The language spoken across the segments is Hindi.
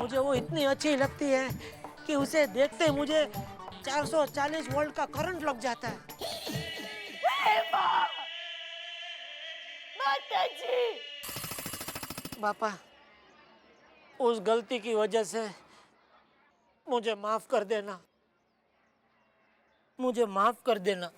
मुझे वो इतनी अच्छी लगती है कि उसे देखते ही मुझे 440 वोल्ट का करंट लग जाता है। माताजी! पापा, उस गलती की वजह से मुझे माफ कर देना, मुझे माफ कर देना।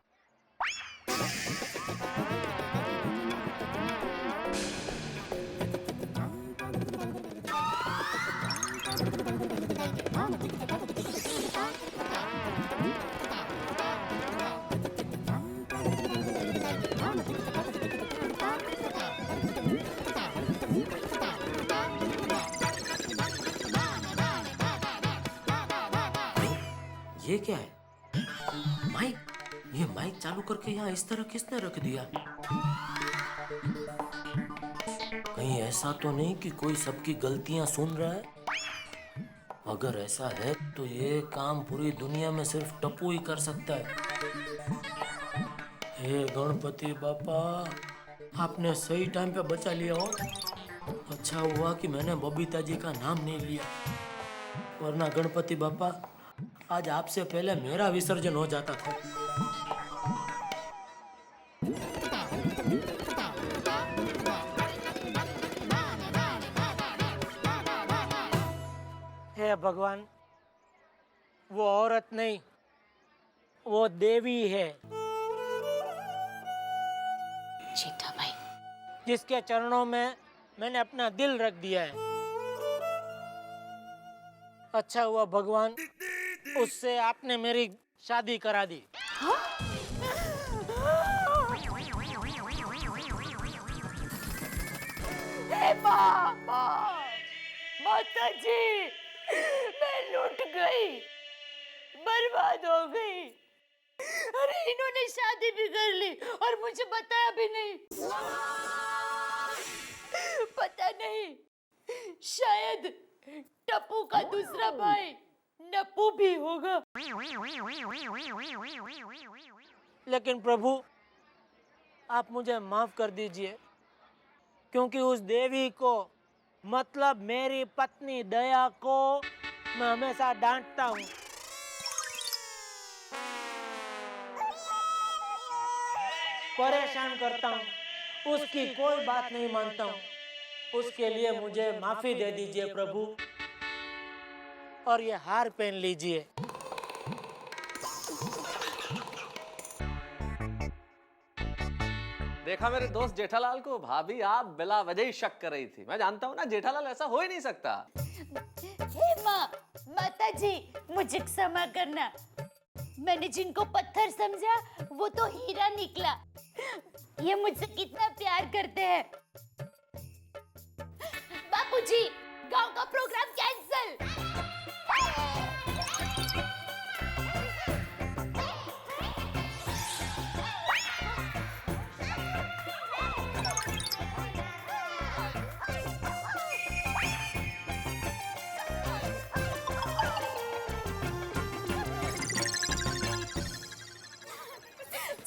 ये क्या है? माइक? ये माइक चालू करके यहाँ इस तरह किसने रख दिया? कहीं ऐसा तो नहीं कि कोई सबकी गलतियां सुन रहा है? अगर ऐसा है तो ये काम पूरी दुनिया में सिर्फ टप्पू ही कर सकता है। हे गणपति बापा, आपने सही टाइम पे बचा लिया हो। अच्छा हुआ कि मैंने बबीता जी का नाम नहीं लिया, वरना गणपति बापा आज आपसे पहले मेरा विसर्जन हो जाता था। हे भगवान, वो औरत नहीं, वो देवी है, जेठा भाई, जिसके चरणों में मैंने अपना दिल रख दिया है। अच्छा हुआ भगवान, उससे आपने मेरी शादी करा दी। हे माँ, माताजी, मैं लूट गई, बर्बाद हो गई। अरे इन्होंने शादी भी कर ली और मुझे बताया भी नहीं। पता नहीं, शायद टप्पू का दूसरा भाई नप्पू भी होगा। लेकिन प्रभु, आप मुझे माफ कर दीजिए, क्योंकि उस देवी को, मतलब मेरी पत्नी दया को, मैं हमेशा डांटता हूँ, परेशान करता हूँ, उसकी कोई बात नहीं मानता हूँ। उसके लिए मुझे माफी दे दीजिए प्रभु, और ये हार पहन लीजिए। देखा मेरे दोस्त जेठालाल को? भाभी आप बिला वजह ही शक कर रही थी। मैं जानता हूँ ना, जेठालाल ऐसा हो ही नहीं सकता। हे माँ, माताजी, मुझे क्षमा करना। मैंने जिनको पत्थर समझा वो तो हीरा निकला। ये मुझसे कितना प्यार करते हैं। बापूजी, गांव का प्रोग्राम कैंसिल।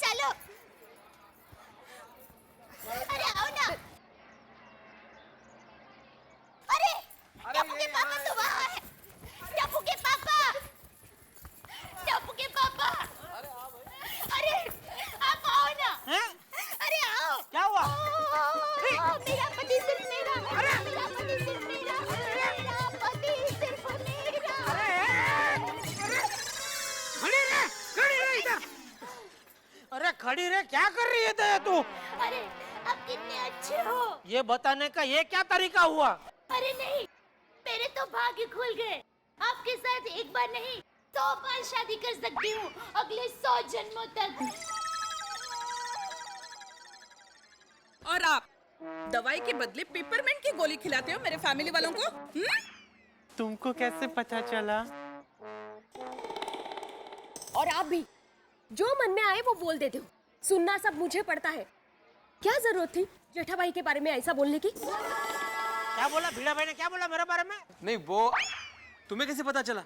चलो, अरे आओ ना। अरे टप्पू के पापा तो वहाँ है। टप्पू के पापा, टप्पू के पापा, अरे आप आओ ना। हैं? अरे आओ। क्या हुआ? मेरा पति सिर्फ मेरा, मेरा पति सिर्फ मेरा, मेरा पति सिर्फ मेरा। खड़ी रह इधर। अरे खड़ी रह, क्या कर रही है दया तू? अरे आप कितने अच्छे हो। ये बताने का ये क्या तरीका हुआ? अरे नहीं, मेरे तो भाग्य खुल गए। आपके साथ एक बार नहीं 100 बार शादी कर सकती हूँ अगले 100 जन्मों तक। और आप दवाई के बदले पेपरमेंट की गोली खिलाते हो मेरे फैमिली वालों को? तुमको कैसे पता चला? और आप भी जो मन में आए वो बोल देते हो। सुनना सब मुझे पड़ता है। क्या जरूरत थी जेठा भाई के बारे में ऐसा बोलने की? क्या बोला भीड़ा भाई ने? क्या बोला मेरे बारे में? नहीं, वो तुम्हें कैसे पता चला?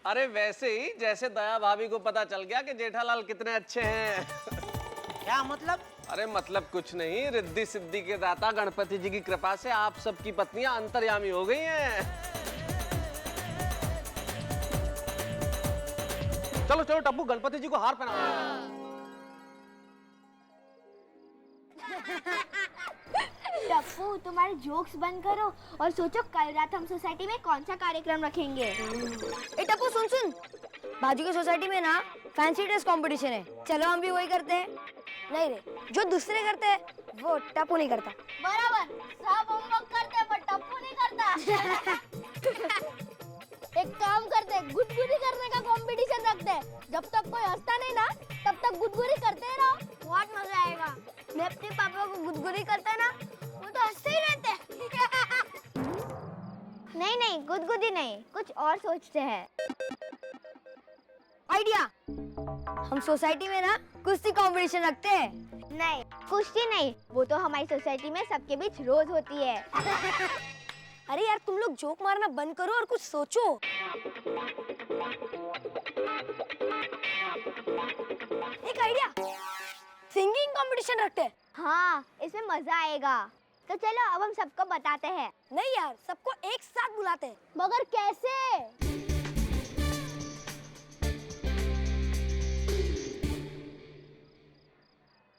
अरे वैसे ही जैसे दया भाभी को पता चल गया कि जेठालाल कितने अच्छे हैं। क्या मतलब? अरे मतलब कुछ नहीं, रिद्धि सिद्धि के दाता गणपति जी की कृपा से आप सबकी पत्नियां अंतर्यामी हो गई हैं। चलो चलो टप्पू, गणपति जी को हार पहना। टप्पू तुम्हारे जोक्स बंद करो और सोचो कल रात हम सोसाइटी में कौन सा कार्यक्रम रखेंगे। ए टप्पू सुन सुन, बाजू की सोसाइटी में ना फैंसी ड्रेस कंपटीशन है, चलो हम भी वही करते हैं। नहीं रे, जो दूसरे करते हैं वो टप्पू नहीं करता। बराबर, सब होमवर्क करते हैं पर टप्पू नहीं करता। एक काम करते हैं, गुदगुदी करने का कंपटीशन रखते हैं। जब तक कोई हंसता नहीं ना तब तक गुदगुदी करते रहो, बहुत मजा आएगा। मैं अपने पापा को गुदगुदी करता ना, वो तो हंसते ही रहते हैं। नहीं नहीं, गुदगुदी नहीं, कुछ और सोचते हैं। आइडिया, हम सोसाइटी में ना कुश्ती कंपटीशन रखते हैं। नहीं, कुश्ती नहीं, वो तो हमारी सोसाइटी में सबके बीच रोज होती है। अरे यार तुम लोग जोक मारना बंद करो और कुछ सोचो। एक आइडिया, सिंगिंग कंपटीशन रखते हैं। हाँ, इसमें मजा आएगा। तो चलो अब हम सबको बताते हैं। नहीं यार, सबको एक साथ बुलाते हैं। मगर कैसे?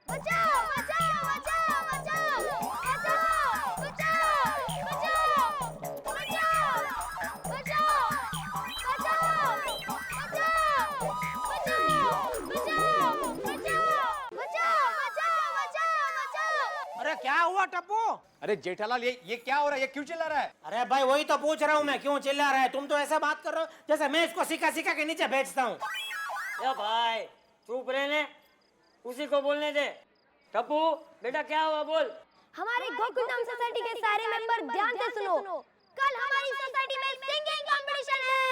बचाओ बचाओ बचाओ बचाओ बचाओ बचाओ बचाओ बचाओ बचाओ। अरे क्या हुआ टप्पू? अरे जेठालाल, ये क्या हो रहा है? ये क्यों चिल्ला रहा है? अरे भाई वही तो पूछ रहा हूँ मैं, क्यों चिल्ला रहा है? तुम तो ऐसा बात कर रहे हो जैसे मैं इसको सिखा सिखा के नीचे भेजता हूँ। ए भाई चुप रहने, उसी को बोलने दे। टप्पू बेटा क्या हुआ बोल। हमारे गोकुल नाम सोसाइटी के सारे मेंबर ध्यान से सुनो। कल हमारी सोसाइटी में सिंगिंग कंपटीशन है।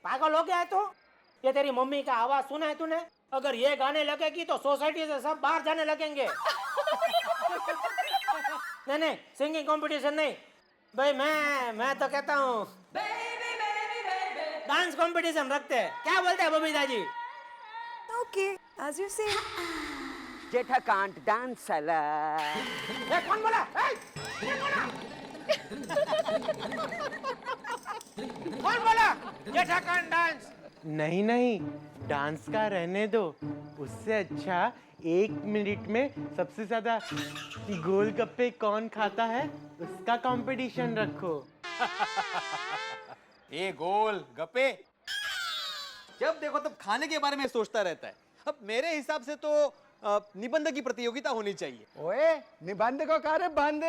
पागल हो गया है तू? ये तेरी मम्मी का आवाज सुना है तूने? अगर ये गाने लगेगी तो सोसाइटी से सब बाहर जाने लगेंगे। नहीं नहीं, सिंगिंग कंपटीशन नहीं भाई। मैं तो कहता हूँ डांस कंपटीशन रखते हैं। क्या बोलते हैं Babita ji? Okay, as you से। जेठा कांट डांस साला। कौन बोला? कौन बोला जेठा कांट डांस? नहीं नहीं, डांस का रहने दो। उससे अच्छा 1 मिनट में सबसे ज्यादा गोलगप्पे कौन खाता है उसका कंपटीशन रखो। ए गोल गप्पे, जब देखो तब खाने के बारे में सोचता रहता है। अब मेरे हिसाब से तो निबंध की प्रतियोगिता होनी चाहिए। ओए निबंध को कार्य बंद,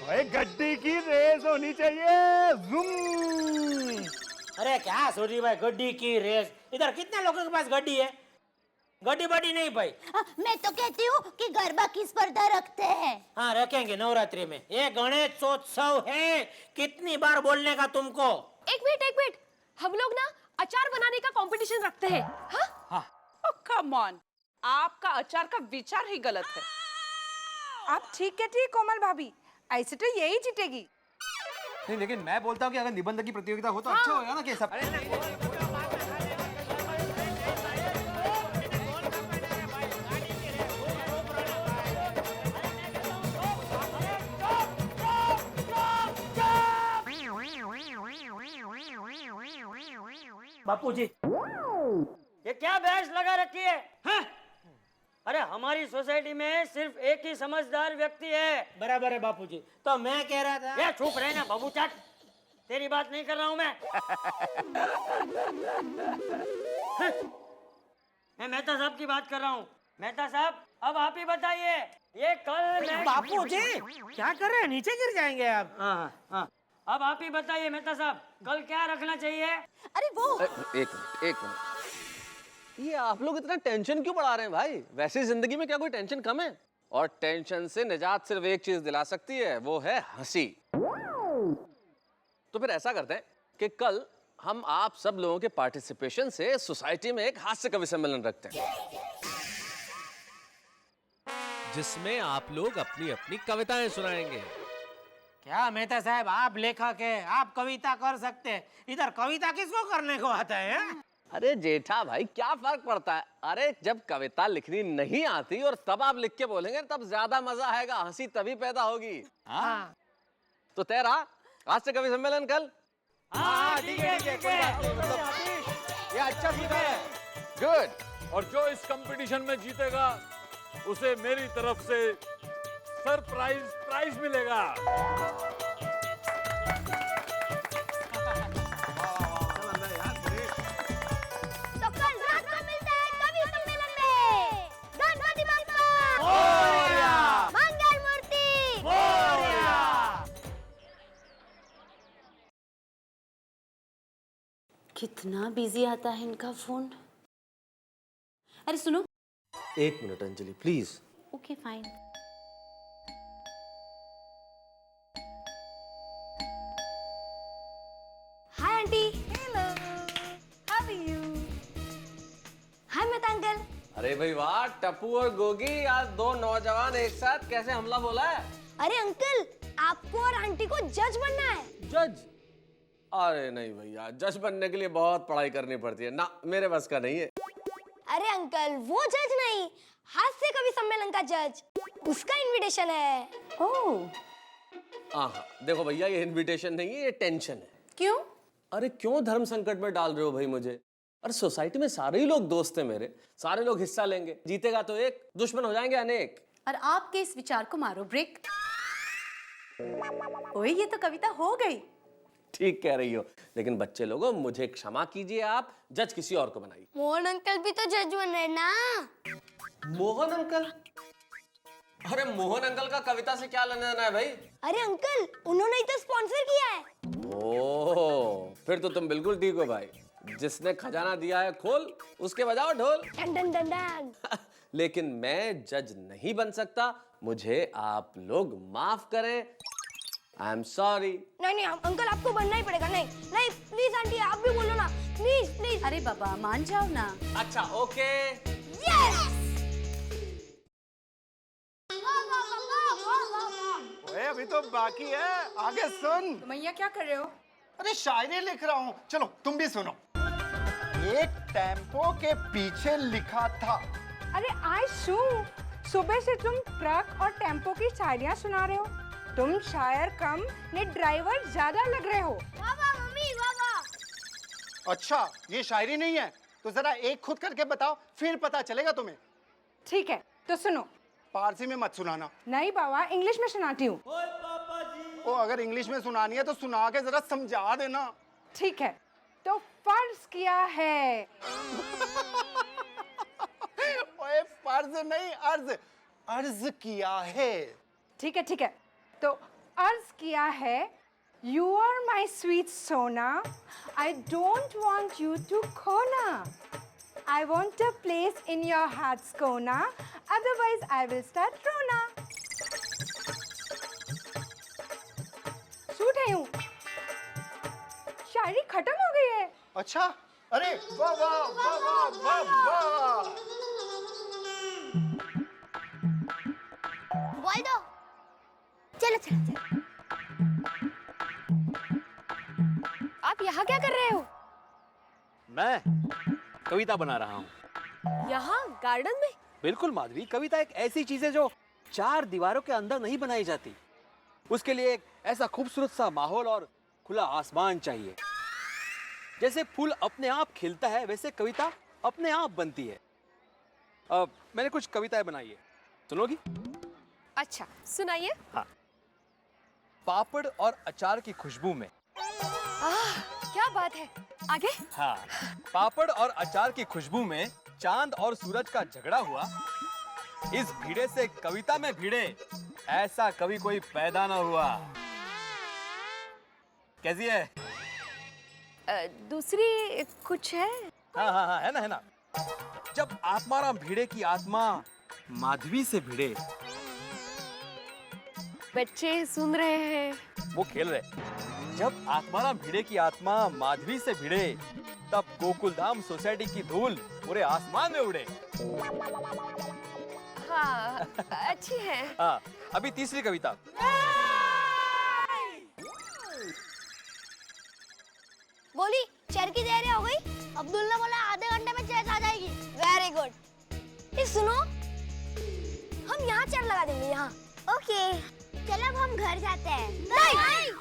ओए गड्डी की रेस होनी चाहिए। ज़ूम। अरे क्या सोची भाई, गड्डी की रेस? इधर कितने लोगों के पास गड्डी है? गड्डी बड्डी नहीं भाई। मैं तो कहती हूँ कि गरबा की स्पर्धा रखते हैं। हाँ रखेंगे नवरात्रि में। ये गणेशोत्सव है, कितनी बार बोलने का तुमको? एक मिनट, हम लोग ना अचार बनाने का कंपटीशन रखते हैं। हाँ? कम ऑन, आपका अचार का विचार ही गलत है। आप ठीक कहती है कोमल भाभी, ऐसे तो यही जीतेगी। नहीं लेकिन मैं बोलता हूँ कि अगर निबंध की प्रतियोगिता हो तो अच्छा होगा ना कि सब। बापूजी ये क्या बहस लगा रखी है? हाँ? अरे हमारी सोसाइटी में सिर्फ एक ही समझदार व्यक्ति है। बराबर है बापूजी। तो मैं कह रहा था। ये चुप रहना बाबू चाट, तेरी बात नहीं कर रहा हूँ मैं। मैं मेहता साहब की बात कर रहा हूँ। मेहता साहब अब आप ही बताइए, ये कल बापूजी क्या कर रहे हैं? नीचे गिर जाएंगे आप। हाँ, अब आप ही बताइए मेहता साहब, कल क्या रखना चाहिए? अरे वो एक मिनट, ये आप लोग इतना टेंशन क्यों बढ़ा रहे हैं भाई? वैसे जिंदगी में क्या कोई टेंशन कम है? और टेंशन से निजात सिर्फ एक चीज दिला सकती है, वो है हंसी। तो फिर ऐसा करते हैं कि कल हम आप सब लोगों के पार्टिसिपेशन से सोसाइटी में एक हास्य कवि सम्मेलन रखते हैं, जिसमें आप लोग अपनी अपनी कविताएं सुनाएंगे। क्या मेहता साहब, आप लेखक है, आप कविता कर सकते हैं, इधर कविता किसको करने को आता है? अरे जेठा भाई क्या फर्क पड़ता है? अरे जब कविता लिखनी नहीं आती और तब आप लिख के बोलेंगे तब ज्यादा मजा आएगा, हंसी तभी पैदा होगी। हाँ। तो तेरा हास्य कवि सम्मेलन कल हाँ ठीक है कोई बात नहीं, मतलब ये अच्छा सुझाव है। गुड। और जो इस कंपटीशन में जीतेगा उसे मेरी तरफ से सरप्राइज प्राइज मिलेगा। तो कल रात को मिलते हैं कवि सम्मेलन में। गणपति बप्पा मोरया! मंगल मूर्ति कितना बिजी आता है इनका फोन। अरे सुनो। 1 minute Anjali please. Okay fine. Hi aunty. Hello, how are you? Hi Mehta uncle. अरे भाई वाह, टप्पू और गोगी आज 2 नौजवान एक साथ कैसे हमला बोला है। अरे अंकल, आपको और आंटी को जज बनना है। जज? अरे नहीं भैया, जज बनने के लिए बहुत पढ़ाई करनी पड़ती है ना, मेरे बस का नहीं है। अरे अंकल, वो जज नहीं, हास्य कवि सम्मेलन का जज, उसका इनविटेशन है। ओह, हाँ देखो भैया, ये इनविटेशन नहीं है, ये टेंशन है। क्यों? अरे क्यों धर्म संकट में डाल रहे हो भाई मुझे? अरे सोसाइटी में सारे ही लोग दोस्त हैं मेरे, सारे लोग हिस्सा लेंगे, जीतेगा तो एक, दुश्मन हो जाएंगे अनेक। और आपके इस विचार को मारो ब्रेक। ओए, ये तो कविता हो गई। ठीक कह रही हो, लेकिन बच्चे लोगों मुझे क्षमा कीजिए, आप जज किसी और को बनाइए। मोहन अंकल भी तो जज बन रहे ना। मोहन अंकल? अरे मोहन अंकल का कविता से क्या लेना देना है भाई? अरे अंकल, उन्होंने ही तो स्पॉन्सर किया है। ओह, फिर तो तुम बिल्कुल ठीक हो भाई, जिसने खजाना दिया है खोल, उसके बजाओ ढोल। Done done done done. लेकिन मैं जज नहीं बन सकता, मुझे आप लोग माफ करें। I am sorry. नहीं अंकल, आपको बनना ही पड़ेगा। नहीं नहीं, प्लीज आंटी आप भी बोलो ना, प्लीज प्लीज। अरे बाबा मान जाओ ना। अच्छा ओके। यस। ओए अभी तो बाकी है, आगे सुन। मैया क्या कर रहे हो? अरे शायरी लिख रहा हूँ, चलो तुम भी सुनो। एक टेम्पो के पीछे लिखा था। अरे आयशू, सुबह से तुम ट्रक और टेम्पो की शायरियाँ सुना रहे हो। तुम शायर कम ने ड्राइवर ज्यादा लग रहे हो। वाह वाह मम्मी वाह वाह। अच्छा ये शायरी नहीं है, तो जरा एक खुद करके बताओ, फिर पता चलेगा तुम्हें। ठीक है, तो सुनो। पारसी में मत सुनाना। नहीं बाबा, इंग्लिश में सुनाती हूँ। ओ अगर इंग्लिश में सुनानी है तो सुना के जरा समझा देना। ठीक है, तो फर्ज किया है। ओए फर्ज नहीं, अर्ज किया है। ठीक है ठीक है, तो अर्ज किया है, यू आर माई स्वीट सोना, I don't want you to खोना, I want a place in your hearts कोना, अदरवाइज आई विल स्टार्ट रोना। सूट है हूँ, शायरी खत्म हो गई है। अच्छा, अरे वाह वाह वाह वाह वाह वाह। बोल दो। चलो चलो चलो। आप यहाँ क्या कर रहे हो? मैं कविता बना रहा हूँ। यहाँ गार्डन में? बिल्कुल माधवी, कविता एक ऐसी चीज है जो 4 दीवारों के अंदर नहीं बनाई जाती। उसके लिए एक ऐसा खूबसूरत सा माहौल और खुला आसमान चाहिए। जैसे फूल अपने आप खिलता है, वैसे कविता अपने आप बनती है। अब मैंने कुछ कविताएं बनाई है, सुनोगी? अच्छा सुनाइए। हाँ। पापड़ और अचार की खुशबू में। क्या बात है, आगे? हाँ, पापड़ और अचार की खुशबू में चांद और सूरज का झगड़ा हुआ। इस भीड़े से कविता में भिड़े, ऐसा कभी कोई पैदा ना हुआ। कैसी है? दूसरी कुछ है? हाँ हाँ हाँ, है ना। जब आत्माराम भिड़े की आत्मा माधवी से भिड़े। बच्चे सुन रहे हैं, वो खेल रहे। जब आत्माराम भिड़े की आत्मा माधवी से भिड़े, तब गोकुलधाम सोसाइटी की धूल पूरे आसमान में उड़े। हाँ अच्छी है। हाँ, अभी तीसरी कविता। बोली चेयर की देरी हो गई। अब्दुल ने बोला आधे घंटे में चेयर आ जाएगी। Very good. ये सुनो, हम यहाँ चेयर लगा देंगे यहाँ। ओके, चलो अब हम घर जाते हैं। नहीं।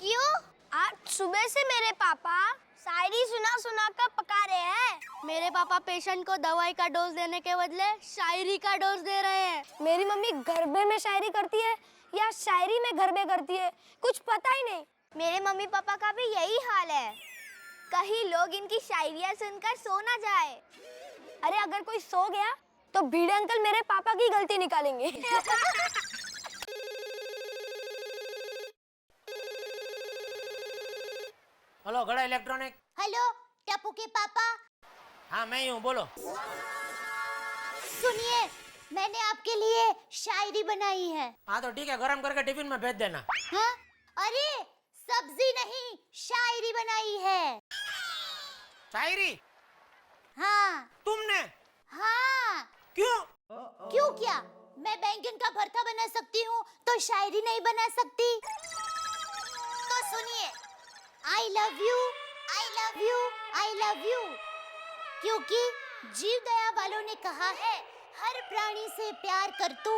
क्यों? आज सुबह से मेरे पापा शायरी सुना सुना कर पका रहे हैं। मेरे पापा पेशेंट को दवाई का डोज देने के बदले शायरी का डोज दे रहे हैं। मेरी मम्मी गरबे में शायरी करती है या शायरी में गरबे करती है, कुछ पता ही नहीं। मेरे मम्मी पापा का भी यही हाल है। कहीं लोग इनकी शायरियाँ सुनकर सो ना जाए। अरे अगर कोई सो गया तो भीड़े अंकल मेरे पापा की गलती निकालेंगे। हेलो गड़ा इलेक्ट्रॉनिक। हेलो टप्पू के पापा। हाँ मैं ही हूँ, बोलो। सुनिए, मैंने आपके लिए शायरी बनाई है। हाँ तो ठीक है, गरम करके टिफिन में भेज देना। हाँ? अरे सब्जी नहीं, शायरी बनाई है। शायरी? हाँ। तुमने? हाँ। क्यों? क्यों क्या? मैं बैंगन का भरता बना सकती हूँ तो शायरी नहीं बना सकती? तो सुनिए, I love you, I love you, I love you। क्योंकि जीव दया वालों ने कहा है हर प्राणी से प्यार कर तू,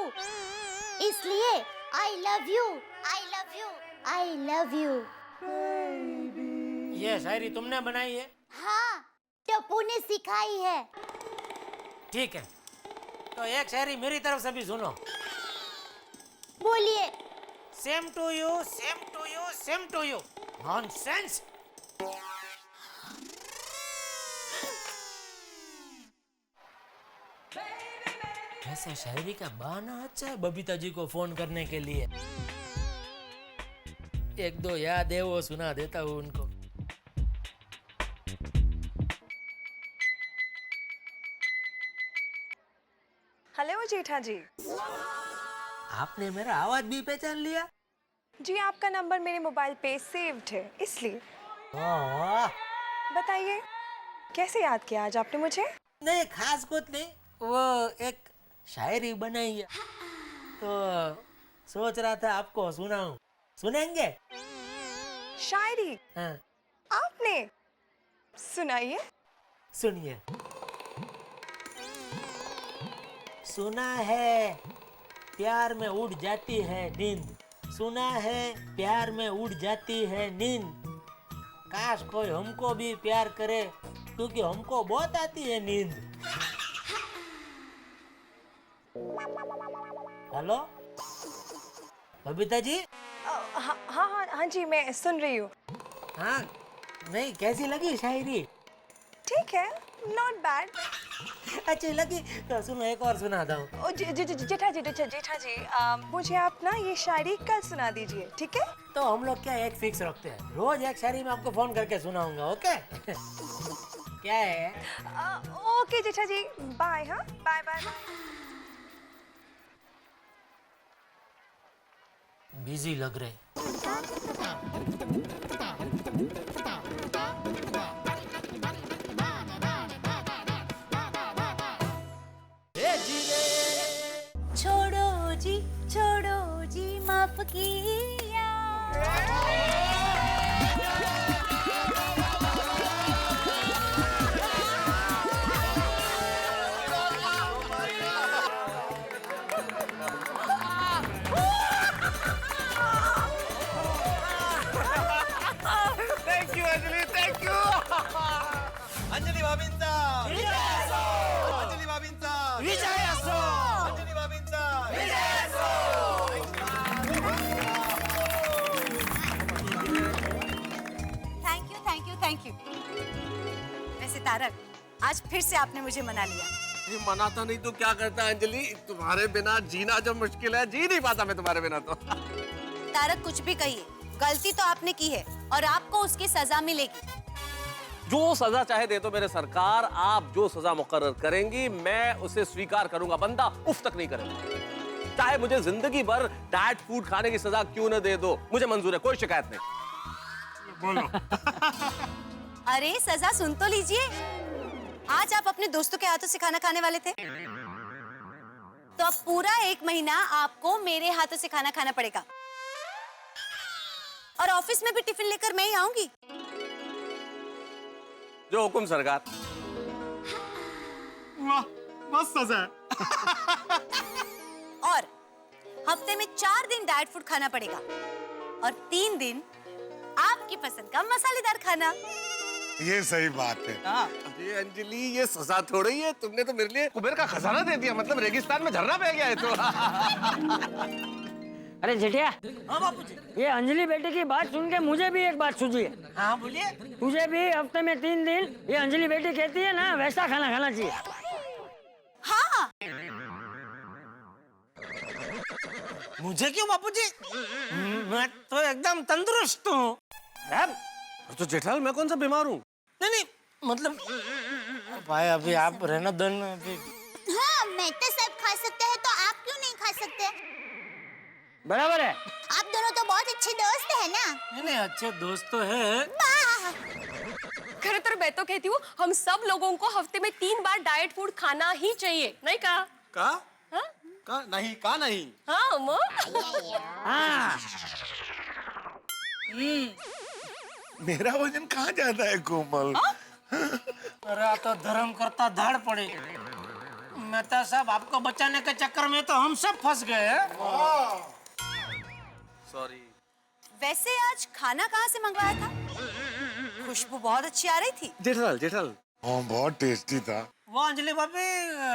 इसलिए I love you, I love you, I love you। ये शायरी तुमने बनाई है? हाँ, टप्पू ने सिखाई है। ठीक है, तो एक शायरी मेरी तरफ से भी सुनो। बोलिए। Same to you, same to you, same to you. Nonsense. ऐसे शायरी का बहाना अच्छा है बबीता जी को फोन करने के लिए। एक दो याद है वो सुना देता हूँ उनको। हेलो जेठा जी। आपने मेरा आवाज भी पहचान लिया? जी आपका नंबर मेरे मोबाइल पे सेव्ड है इसलिए। वाह। बताइए कैसे याद किया आज आपने मुझे? नहीं खास कुछ नहीं, वो एक शायरी बनाई है तो सोच रहा था आपको सुनाऊं। सुनेंगे? शायरी? हाँ। आपने? सुनाइए। सुनिए। सुना है प्यार में उड़ जाती है नींद, सुना है प्यार में उड़ जाती है नींद, काश कोई हमको भी प्यार करे क्योंकि हमको बहुत आती है नींद। हेलो बबीता जी? हाँ जी मैं सुन रही हूँ। हाँ नहीं, कैसी लगी शायरी? ठीक है, नॉट बैड। अच्छी लगी तो सुनो एक और सुनाता हूँ। जेठा जी मुझे आप ना ये शायरी कल सुना दीजिए, ठीक है? तो हम लोग क्या एक फिक्स रखते हैं, रोज एक शायरी में आपको फोन करके सुनाऊंगा, ओके? क्या है? Okay Jetha ji, bye. हाँ बाय बाय। बिजी लग रहे। छोड़ो जी माफ किया। Thank you Anjali, thank you. Anjali Babincha Anjali Babincha Anjali Babincha. Thank you. वैसे तारक, आज फिर से आपने मुझे मना लिया। ये मनाता नहीं तो क्या करता अंजलि? तुम्हारे बिना जीना जो मुश्किल है, जी नहीं पाता मैं तुम्हारे बिना तो। तारक कुछ भी कहिए, गलती तो आपने की है और आपको उसकी सजा मिलेगी। जो सजा चाहे दे दो मेरे सरकार, आप जो सजा मुकर्रर करेंगी मैं उसे स्वीकार करूंगा। बंदा उफ तक नहीं करेगा। चाहे मुझे जिंदगी भर डाइट फूड खाने की सजा क्यों न दे दो, मुझे मंजूर है, कोई शिकायत नहीं। बोलो। अरे सजा सुन तो लीजिए। आज आप अपने दोस्तों के हाथों से खाना खाने वाले थे, तो अब पूरा 1 महीना आपको मेरे हाथों से खाना खाना पड़ेगा। और ऑफिस में भी टिफिन लेकर मैं ही आऊंगी। जो हुकुम सरकार। वाह, मस्त सजा है। और हफ्ते में 4 दिन डाइट फूड खाना पड़ेगा और 3 दिन आप आपकी पसंद का मसालेदार खाना। ये सही बात है। अरे अंजलि, ये सजा थोड़ी है, तुमने तो मेरे लिए कुबेर का खजाना दे दिया, मतलब रेगिस्तान में झरना बह गया है तो। अरे जेठिया, हाँ बापू जी। ये अंजलि बेटी की बात सुन के मुझे भी एक बात सूझी है। हाँ बोलिए। तुझे भी हफ्ते में 3 दिन ये अंजलि बेटी कहती है ना, वैसा खाना खाना चाहिए। हाँ। मुझे क्यों बापू जी? मैं तो एकदम तंदुरुस्त हूँ। तो जेठालाल, मैं कौन सा बीमार हूँ? नहीं, मतलब भाई अभी आप रहना दो ना अभी। हाँ, मैं तो सब खा सकते हैं, तो आप क्यों नहीं खा सकते? बराबर है। आप दोनों तो बहुत अच्छे दोस्त हैं ना। नहीं, अच्छे दोस्त तो है। खैर मैं तो कहती हूँ हम सब लोगों को हफ्ते में 3 बार डाइट फूड खाना ही चाहिए, नहीं कहा? का? का नहीं, का नहीं। हाँ हाँ। मेरा वजन कहाँ जाता है कोमल? अरे तो धर्म करता धाड़ पड़े। मेहता साहब, आपको बचाने के चक्कर में तो हम सब फंस गए हैं। सॉरी। वैसे आज खाना कहाँ से मंगवाया था? खुशबू बहुत अच्छी आ रही थी। जेठालाल। हाँ, बहुत टेस्टी था। वो अंजलि भाभी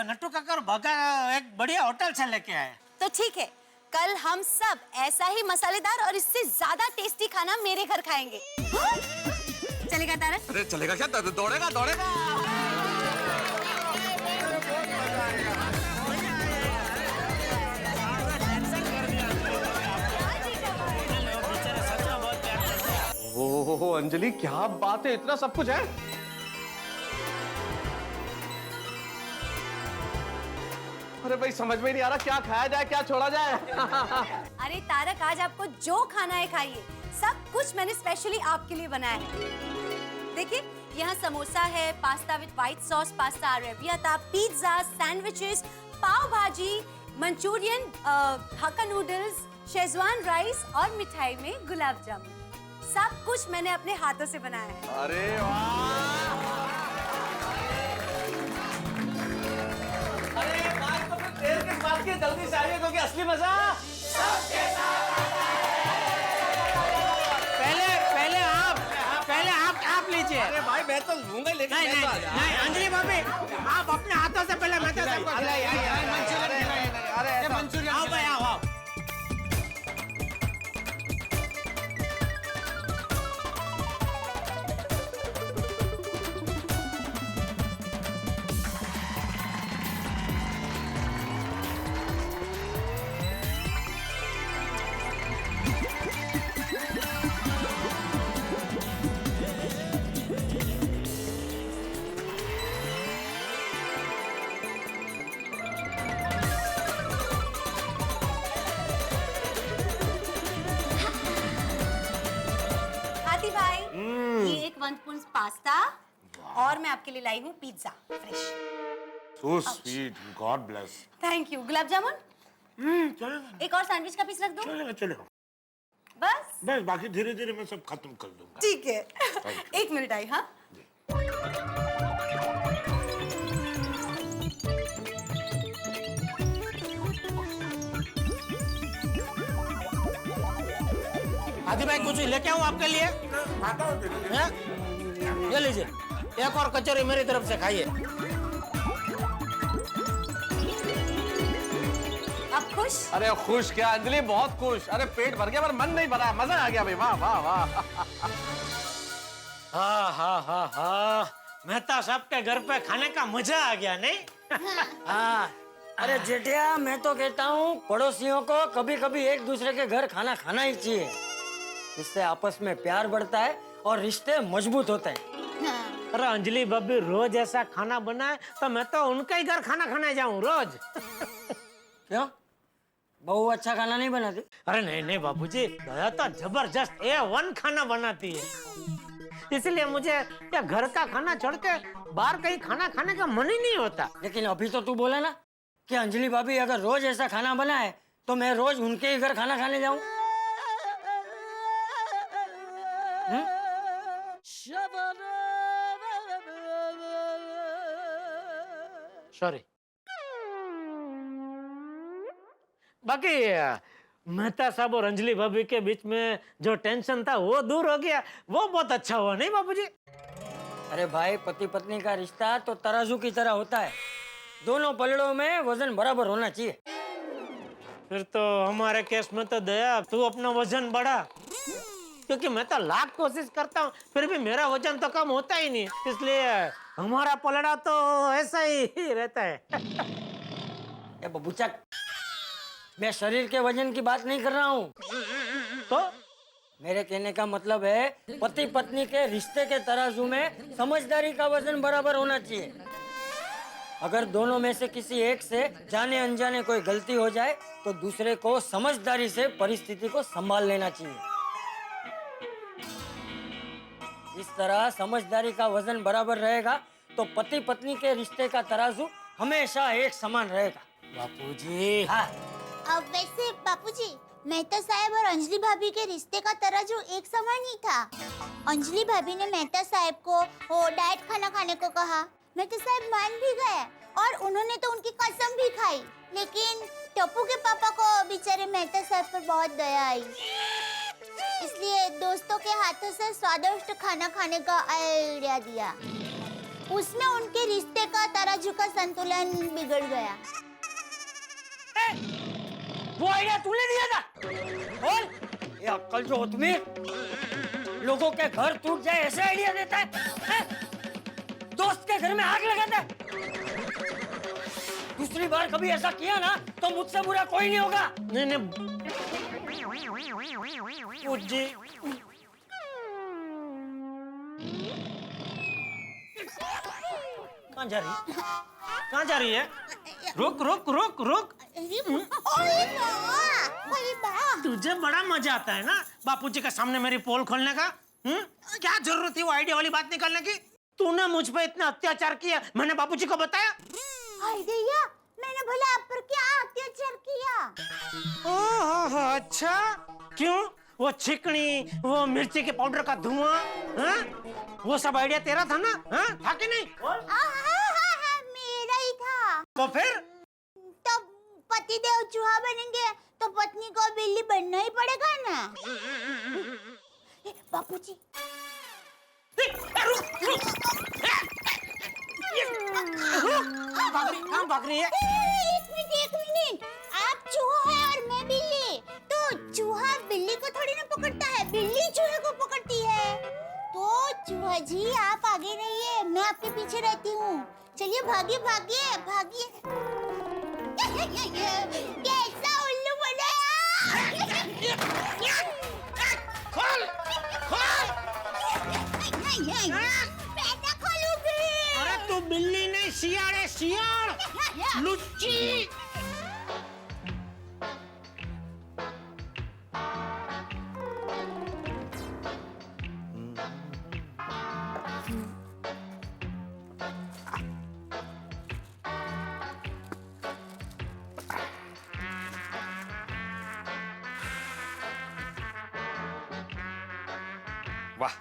नट्टू काका भगा एक बढ़िया होटल से लेके आए। तो ठीक है, कल हम सब ऐसा ही मसालेदार और इससे ज्यादा टेस्टी खाना मेरे घर खाएंगे। हाँ? चलेगा तारक? अरे चलेगा क्या? दौड़ेगा दौड़ेगा। ओह अंजलि, क्या बात है, इतना सब कुछ है? अरे भाई, समझ में नहीं आ रहा क्या खाया जाए, क्या छोड़ा जाए। अरे तारक, आज आपको जो खाना है खाइए, सब कुछ मैंने स्पेशली आपके लिए बनाया है। देखिए, यहाँ समोसा है, pasta with white sauce, pasta arrabbiata, pizza, sandwiches, pav bhaji, manchurian, hakka noodles, schezwan rice और मिठाई में गुलाब जामुन। सब कुछ मैंने अपने हाथों से बनाया है। अरे वाह! अरे बात तो फिर देर किस बात की, जल्दी से आइए क्योंकि असली मजा सबके साथ। पहले आप लीजिए। अरे भाई, मैं तो लूंगा ही, लेकिन नहीं, अंजलि भाभी, आप अपने हाथों से पहले मेहता साहब को खिलाइए। मंचूरियन। आओ भाई, आओ। हाथी भाई, ये एक 1 स्पून पास्ता और मैं आपके लिए लाई हूँ pizza fresh. So sweet. God bless. Thank you. Gulab jamun? चलो। एक और सैंडविच का पीस रख दो। चलेगा। बस बस बाकी धीरे धीरे मैं सब खत्म कर दूंगा। ठीक है। 1 मिनट आई। हाँ, आदि भाई, कुछ लेके आऊं आपके लिए? हैं? ये लीजिए, एक और कचौरी मेरी तरफ से खाइए। आप खुश? अरे खुश क्या अंजलि, बहुत खुश। अरे पेट भर गया पर मन नहीं भरा, मजा आ गया भाई। वाह वाह वाह। हाँ, मेहता साहब के घर पे खाने का मजा आ गया, नहीं? हाँ। अरे जेठिया, मैं तो कहता हूँ पड़ोसियों को कभी कभी एक दूसरे के घर खाना खाना ही चाहिए। इससे आपस में प्यार बढ़ता है और रिश्ते मजबूत होते हैं। अरे अंजलि भाभी रोज ऐसा खाना बनाए तो मैं तो उनके ही घर खाना खाने जाऊं रोज। क्यों? बहू अच्छा खाना नहीं बनाती? अरे नहीं बाबूजी, दया तो जबरदस्त A1 खाना बनाती है, इसलिए मुझे ये घर का खाना छोड़ के बाहर कहीं खाना खाने का मन ही नहीं होता। लेकिन अभी तो तू बोला ना कि अंजलि भाभी अगर रोज ऐसा खाना बनाए तो मैं रोज उनके ही घर खाना खाने जाऊं। सॉरी। बाकी मेहता साहब और अंजलि भाभी के बीच में जो टेंशन था वो दूर हो गया, वो बहुत अच्छा हुआ नहीं बापूजी? अरे भाई, पति पत्नी का रिश्ता तो तराजू की तरह होता है, दोनों पलड़ों में वजन बराबर होना चाहिए। फिर तो हमारे केस में तो दया तू अपना वजन बढ़ा, क्योंकि मैं तो लाख कोशिश करता हूँ फिर भी मेरा वजन तो कम होता ही नहीं, इसलिए हमारा पलड़ा तो ऐसा ही रहता है। ये बबूचक, मैं शरीर के वजन की बात नहीं कर रहा हूँ। तो मेरे कहने का मतलब है पति पत्नी के रिश्ते के तराजू में समझदारी का वजन बराबर होना चाहिए। अगर दोनों में से किसी एक से जाने अनजाने कोई गलती हो जाए तो दूसरे को समझदारी से परिस्थिति को संभाल लेना चाहिए। इस तरह समझदारी का वजन बराबर रहेगा तो पति पत्नी के रिश्ते का तराजू हमेशा एक समान रहेगा। बापूजी। हाँ। अब वैसे बापूजी, मेहता साहब और अंजलि भाभी के रिश्ते का तराजू एक समान ही था। अंजलि भाभी ने मेहता साहब को वो डाइट खाना खाने को कहा, मेहता साहब मान भी गए और उन्होंने तो उनकी कसम भी खाई, लेकिन टप्पू के पापा को बेचारे मेहता साहब पर बहुत दया आई, इसलिए दोस्तों के हाथों से स्वादिष्ट खाना खाने का आइडिया दिया। उसमें उनके रिश्ते का तराजू का संतुलन बिगड़ गया। वो आइडिया तूने दिया था? बोल, ये अक्कल जो हो तुम्हें, लोगों के घर टूट जाए ऐसे आइडिया देता है? दोस्त के घर में आग लगाता है? दूसरी बार कभी ऐसा किया ना तो मुझसे बुरा कोई नहीं होगा। नहीं नहीं जी, कहाँ जा रही है? कहाँ जा रही है? रुक रुक रुक रुक। तुझे बड़ा मजा आता है ना बापूजी के सामने मेरी पोल खोलने का? क्या जरूरत थी वो आइडिया वाली बात निकालने की? तूने मुझ पे इतना अत्याचार किया, मैंने बापूजी को बताया? आइडिया, मैंने भला आप पर क्या अत्याचार किया? ओह अच्छा, क्यों? वो चिकनी, वो मिर्ची के पाउडर का धुआं, वो सब आइडिया तेरा था ना? था कि नहीं? मेरा ही था। तो फिर? तो पतिदेव चूहा बनेंगे तो पत्नी को बिल्ली बनना ही पड़ेगा ना। बापूजी, कहाँ भाग रही है? एक मिनट, आप चूहा है और मैं बिल्ली, तो चूहा बिल्ली को थोड़ी ना पकड़ता है, बिल्ली चूहे को पकड़ती है। तो चूहा जी आप आगे रहिए, मैं आपके पीछे रहती हूँ। चलिए भागिए भागिए भागिए। कैसा उल्लू बनाया? खोल खोल। पैसा खोलूंगी। अरे तू बिल्ली नहीं, शियाल है, शियाल, लुच्ची। वाह,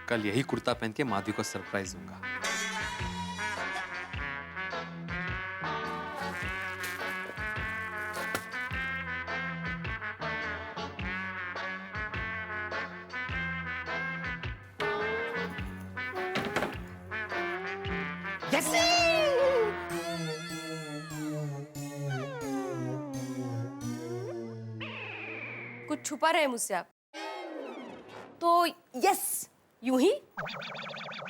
कल यही कुर्ता पहन के माधवी को सरप्राइज दूंगा। कुछ छुपा रहे हैं मुझसे आप? तो यस, यूं ही?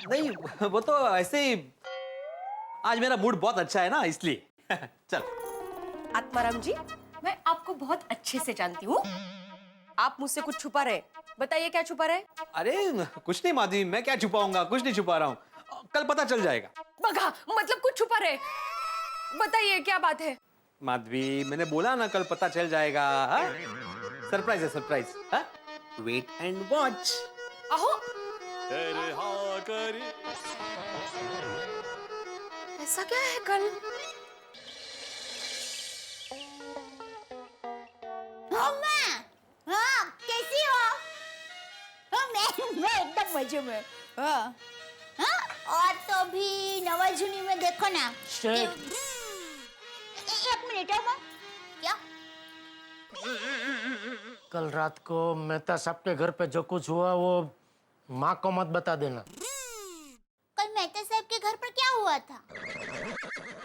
नहीं, वो तो ऐसे ही, आज मेरा मूड बहुत अच्छा है ना इसलिए। चल। आत्माराम जी, मैं आपको बहुत अच्छे से जानती हूँ, आप मुझसे कुछ छुपा रहे, बताइए क्या छुपा रहे? अरे कुछ नहीं माधवी, मैं क्या छुपाऊंगा, कुछ नहीं छुपा रहा हूँ, कल पता चल जाएगा। बगा, मतलब कुछ छुपा रहे, बताइए क्या बात है? माधवी, मैंने बोला ना कल पता चल जाएगा। सरप्राइज है, सरप्राइज। Wait and watch. आहो, ऐसा क्या है कल? हाँ, कैसी हो? मैं एकदम मजे में। हाँ, और तो भी नवाजुनी में देखो ना। एक मिनट है क्या? कल रात को मेहता साहब के घर पे जो कुछ हुआ वो माँ को मत बता देना। कल मेहता साहब के घर पर क्या हुआ था?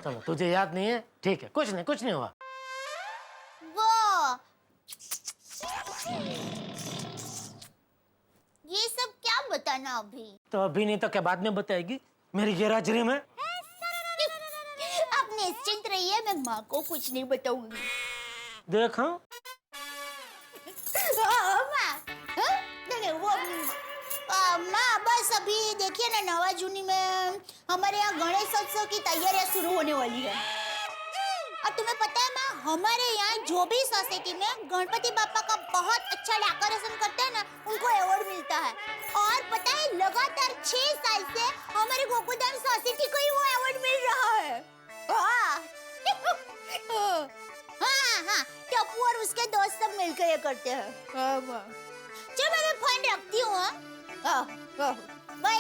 चलो तुझे याद नहीं है? ठीक है, कुछ नहीं हुआ। वो ये सब क्या बताना अभी? तो अभी नहीं तो क्या बाद में बताएगी मेरी गैरहाजिरी में? आप निश्चिंत रहिए, मैं माँ को कुछ नहीं बताऊंगी। देख हाँ? माँ बस अभी देखिए ना, नवा जूनी में हमारे यहाँ गणेश उत्सव की तैयारियां शुरू होने वाली है। और तुम्हें पता है माँ, हमारे यहाँ जो भी सोसाइटी में गणपति बापा का बहुत अच्छा डेकोरेशन करते हैं ना, उनको अवार्ड मिलता है। और पता है लगातार 6 साल से हमारे गोकुलधाम सोसाइटी को ही वो अवार्ड मिल रहा है। हाँ, टप्पू और उसके दोस्त सब मिलकर ये करते हैं। चलो मैं फोन रखती हूँ। बाय।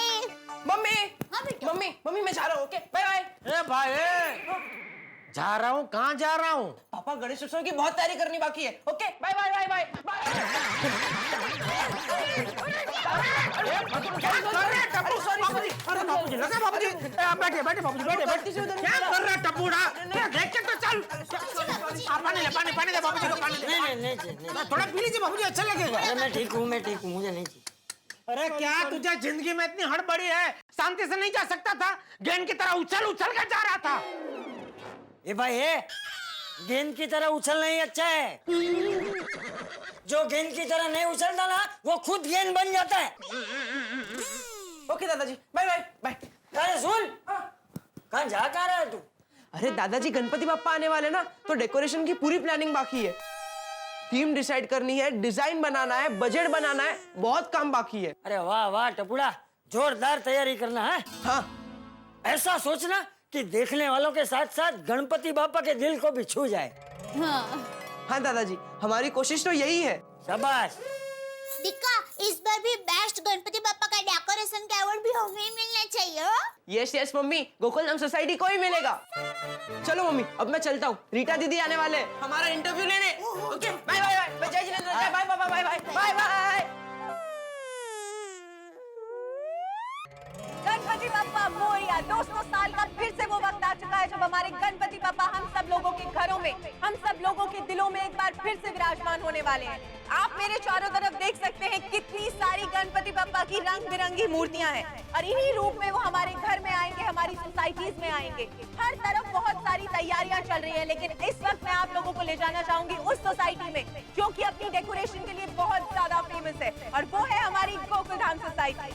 मम्मी हाँ बेटा। मम्मी मैं जा रहा हूँ। Okay bye bye. ए भाई जा रहा हूँ, कहाँ जा रहा हूँ? पापा गणेश उत्सव की बहुत तैयारी करनी बाकी है। Okay bye bye bye bye पानी दे बाबूजी को, पानी दे। थोड़ा पी लीजिए बाबूजी, अच्छा लगेगा। अरे मैं ठीक हूँ मुझे नहीं चाहिए। अरे क्या तुझे जिंदगी में इतनी हड़बड़ी है? शांति से नहीं जा सकता था? गेंद की तरह उछल कर जा रहा था। ये भाई है, गेंद की तरह उछलना ही अच्छा है। जो गेंद की तरह नहीं उछलता ना, वो खुद गेंद बन जाता है। ओके दादाजी बाय बाय बाय। अरे सुन, कहाँ जा रहा है तू? अरे दादाजी गणपति बाप्पा आने वाले ना, तो डेकोरेशन की पूरी प्लानिंग बाकी है। थीम डिसाइड करनी है, डिजाइन बनाना है, बजट बनाना है, बहुत काम बाकी है। अरे वाह वाह टपुड़ा, जोरदार तैयारी करना है। हाँ, ऐसा सोचना कि देखने वालों के साथ साथ गणपति बापा के दिल को भी छू जाए। हाँ दादाजी, हमारी कोशिश तो यही है। शाबाश। दिक्का, इस बार भी बेस्ट गणपति बापा का डेकोरेशन का अवार्ड भी हमें ही मिलना चाहिए। Yes yes mummy, Gokuldham society को ही मिलेगा। चलो मम्मी, अब मैं चलता हूँ, रीटा दीदी आने वाले हैं हमारा इंटरव्यू लेने। Okay bye bye bye. मैं जय Jinendra, bye bye bye bye bye bye. Ganpati बाप्पा मोरिया। 200 साल का फिर से वो वक्त आ चुका है जब हमारे गणपति बाप्पा हम सब लोगों के घरों में, हम सब लोगों के दिलों में एक बार फिर से विराजमान होने वाले हैं। आप मेरे चारों तरफ देख सकते हैं कितनी सारी गणपति बाप्पा की रंग बिरंगी मूर्तियां हैं और इन्हीं रूप में वो हमारे घर में आएंगे, हमारी सोसाइटीज में आएंगे। हर तरफ बहुत सारी तैयारियां चल रही है, लेकिन इस वक्त मैं आप लोगों को ले जाना चाहूंगी उस सोसाइटी में जो कि अपनी डेकोरेशन के लिए बहुत ज्यादा फेमस है, और वो है हमारी गोकुलधाम सोसाइटी।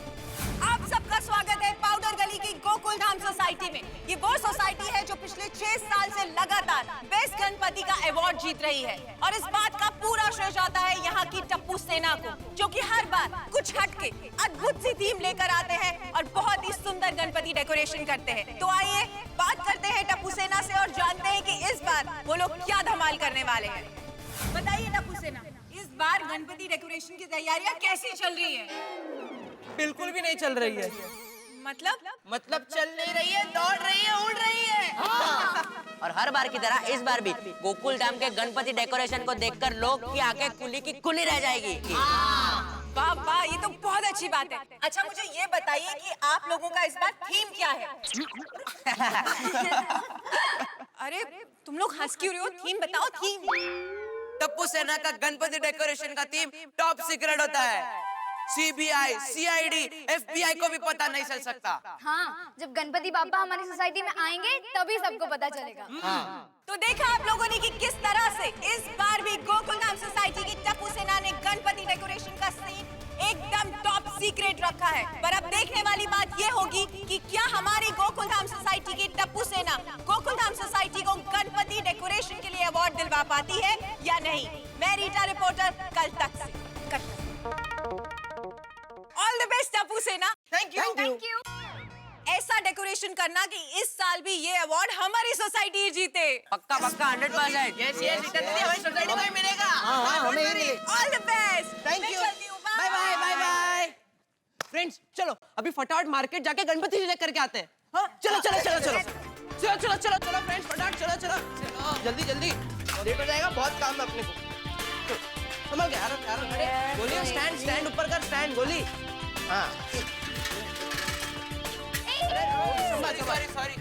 आप सबका स्वागत है पाउडर गली की गोकुलधाम सोसाइटी में। ये वो सोसाइटी है जो पिछले 6 साल से लगातार बेस्ट गणपति का अवार्ड जीत रही है, और इस बात का पूरा श्रेय जाता है यहाँ की टप्पू सेना को, जो कि हर बार कुछ हटके अद्भुत सी थीम लेकर आते हैं और बहुत ही सुंदर गणपति डेकोरेशन करते हैं। तो आइए बात करते हैं टप्पू सेना से और जानते हैं कि इस बार वो लोग क्या धमाल करने वाले हैं। बताइए टप्पू सेना, इस बार गणपति डेकोरेशन की तैयारियां कैसी चल रही है? बिल्कुल भी नहीं चल रही है। मतलब चल नहीं रही है, दौड़ रही है, उड़ रही है। और हर बार की तरह इस बार भी गोकुलधाम के गणपति डेकोरेशन को देखकर लोग की आंखें खुली की खुली रह जाएगी। वाह वाह, ये तो बहुत अच्छी बात है। अच्छा मुझे ये बताइए कि आप लोगों का इस बार थीम क्या है? अरे तुम लोग हंस क्यों रहे हो? थीम बताओ, थीम। टप्पू सेना का गणपति डेकोरेशन का थीम टॉप सीक्रेट होता है। CBI, CID, FBI को भी पता नहीं चल सकता। हाँ, जब गणपति बाप्पा हमारी सोसाइटी में आएंगे तभी सबको पता चलेगा। तो देखा आप लोगों ने कि किस तरह से इस बार भी गोकुलधाम सोसाइटी की टप्पू सेना ने गणपति डेकोरेशन का सीन एकदम टॉप सीक्रेट रखा है। पर अब देखने वाली बात ये होगी कि क्या हमारी गोकुलधाम सोसाइटी की टप्पू सेना गोकुलधाम सोसाइटी को गणपति डेकोरेशन के लिए अवार्ड दिलवा पाती है या नहीं। मैं रीटा रिपोर्टर कल तक से। ऑल द बेस्ट टप्पू सेना। Thank you. ऐसा डेकोरेशन करना कि इस साल भी ये अवार्ड हमारी सोसाइटी जीते। पक्का 100%। यस हमारी सोसाइटी को ही मिलेगा। हमें ही मिलेगा। All the best. Thank you. Bye bye bye bye. Friends चलो अभी फटाफट मार्केट जाके गणपति जी लेकर के आते हैं। हाँ चलो चलो चलो चलो चलो चलो चलो चलो फ्रेंड्स फटाफट चलो चलो जल्दी जल्दी, लेट हो जाएगा, बहुत काम है अपने को। संभल के, आराम अरे गोली स्टैंड ऊपर कर, स्टैंड गोली। हाँ सॉरी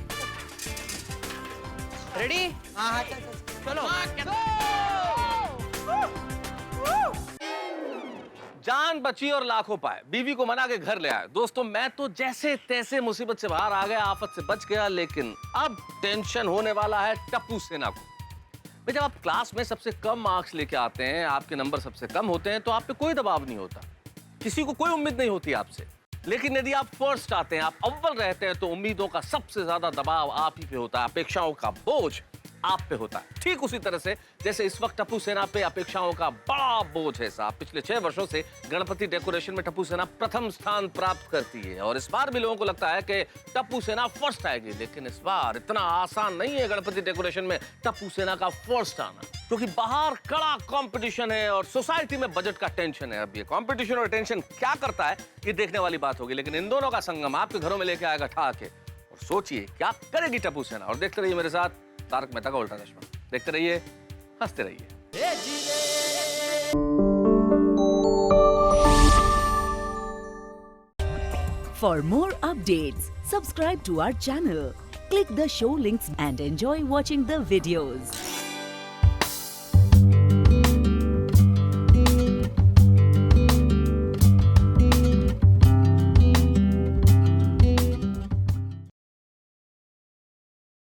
रेडी? हाँ चलो। जान बची और लाखों पाए, बीवी को मना के घर ले आए। दोस्तों मैं तो जैसे तैसे मुसीबत से बाहर आ गया, आफत से बच गया, लेकिन अब टेंशन होने वाला है टप्पू सेना को। भाई जब आप क्लास में सबसे कम मार्क्स लेके आते हैं, आपके नंबर सबसे कम होते हैं, तो आप पे कोई दबाव नहीं होता, किसी को कोई उम्मीद नहीं होती आपसे। लेकिन यदि आप फर्स्ट आते हैं, आप अव्वल रहते हैं, तो उम्मीदों का सबसे ज्यादा दबाव आप ही पे होता है, अपेक्षाओं का बोझ आप पे होता है। ठीक उसी तरह से जैसे इस वक्त टप्पू सेना पे अपेक्षाओं का बड़ा बोझ है साहब। पिछले 6 वर्षों से गणपति डेकोरेशन में टप्पू सेना प्रथम स्थान प्राप्त करती है, और इस बार भी लोगों को लगता है कि टप्पू सेना फर्स्ट आएगी। लेकिन इस बार इतना आसान नहीं है गणपति डेकोरेशन में टप्पू सेना का फर्स्ट आना, क्योंकि बाहर कड़ा कंपटीशन है और सोसाइटी में बजट का टेंशन है। अब ये कंपटीशन और टेंशन क्या करता है ये देखने वाली बात होगी, लेकिन इन दोनों का संगम आपके घरों में लेके आएगा ठाके। और सोचिए क्या करेगी टप्पू सेना, और देखते रहिए मेरे साथ तारक मेहता का उल्टा चश्मा। देखते रहिए, हंसते रहिए। For more updates, subscribe to our channel, click the show links and enjoy watching the videos.